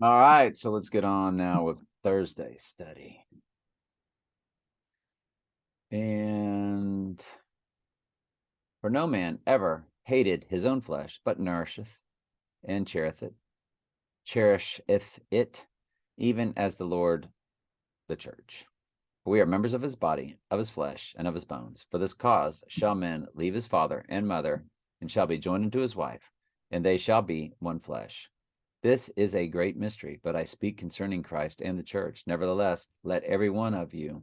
All right, so let's get on now with Thursday study. And for no man ever hated his own flesh, but nourisheth and cherisheth it, even as the Lord the church. For we are members of his body, of his flesh, and of his bones. For this cause shall men leave his father and mother, and shall be joined unto his wife, and they shall be one flesh. This is a great mystery, but I speak concerning Christ and the church. Nevertheless, let every one of you,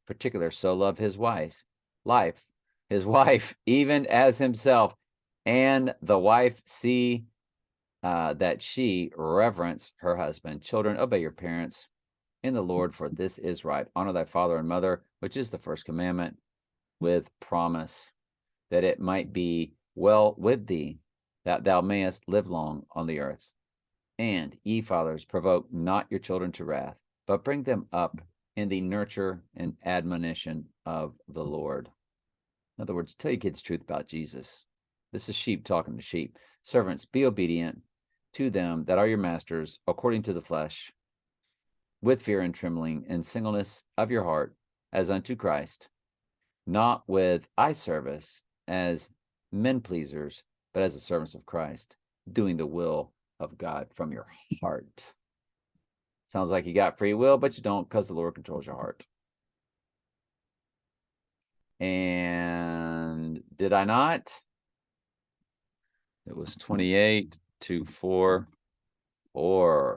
particular, so love his wife, even as himself, and the wife see that she reverence her husband. Children, obey your parents in the Lord, for this is right. Honor thy father and mother, which is the first commandment, with promise, that it might be well with thee, that thou mayest live long on the earth. And ye fathers, provoke not your children to wrath, but bring them up in the nurture and admonition of the Lord. In other words, tell your kids truth about Jesus. This is sheep talking to sheep. Servants, be obedient to them that are your masters, according to the flesh, with fear and trembling, and singleness of your heart, as unto Christ, not with eye service as men pleasers, but as the servants of Christ, doing the will of God from your heart. Sounds like you got free will, but you don't, because the Lord controls your heart. And did I not? It was 28 to 4.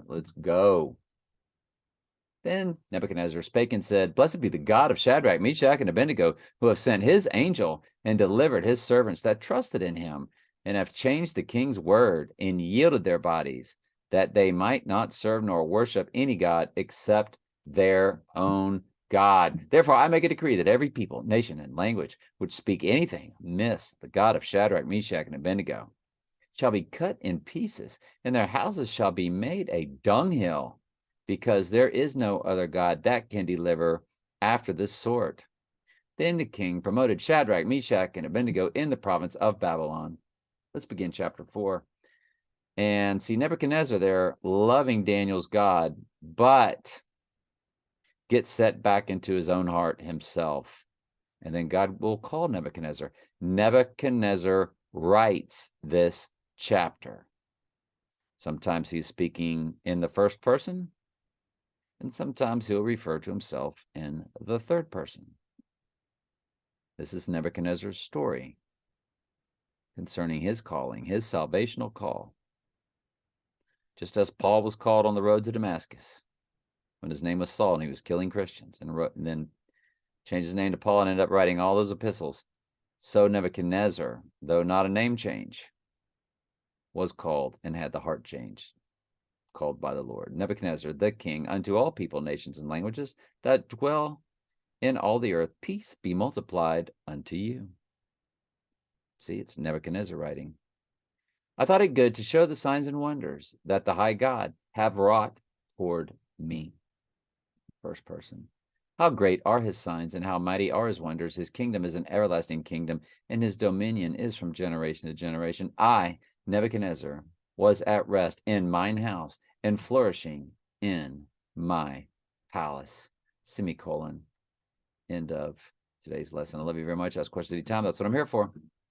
Let's go. Then Nebuchadnezzar spake and said, Blessed be the God of Shadrach, Meshach, and Abednego, who have sent his angel and delivered his servants that trusted in him, and have changed the king's word, and yielded their bodies, that they might not serve nor worship any god except their own God. Therefore I make a decree that every people, nation, and language which speak anything amiss the God of Shadrach, Meshach, and Abednego shall be cut in pieces, and their houses shall be made a dunghill, because there is no other God that can deliver after this sort. Then the king promoted Shadrach, Meshach, and Abednego in the province of Babylon. Let's begin chapter 4. And see Nebuchadnezzar there loving Daniel's God, but gets set back into his own heart himself. And then God will call Nebuchadnezzar. Nebuchadnezzar writes this chapter. Sometimes he's speaking in the first person, and sometimes he'll refer to himself in the third person. This is Nebuchadnezzar's story concerning his calling, his salvational call. Just as Paul was called on the road to Damascus when his name was Saul and he was killing Christians, and then changed his name to Paul and ended up writing all those epistles. So Nebuchadnezzar, though not a name change, was called and had the heart change, called by the Lord. Nebuchadnezzar, the king, unto all people, nations, and languages that dwell in all the earth, peace be multiplied unto you. See, it's Nebuchadnezzar writing. I thought it good to show the signs and wonders that the high God have wrought toward me. First person. How great are his signs, and how mighty are his wonders. His kingdom is an everlasting kingdom, and his dominion is from generation to generation. I, Nebuchadnezzar, was at rest in mine house, and flourishing in my palace. Semicolon. End of today's lesson. I love you very much. Ask questions anytime. That's what I'm here for.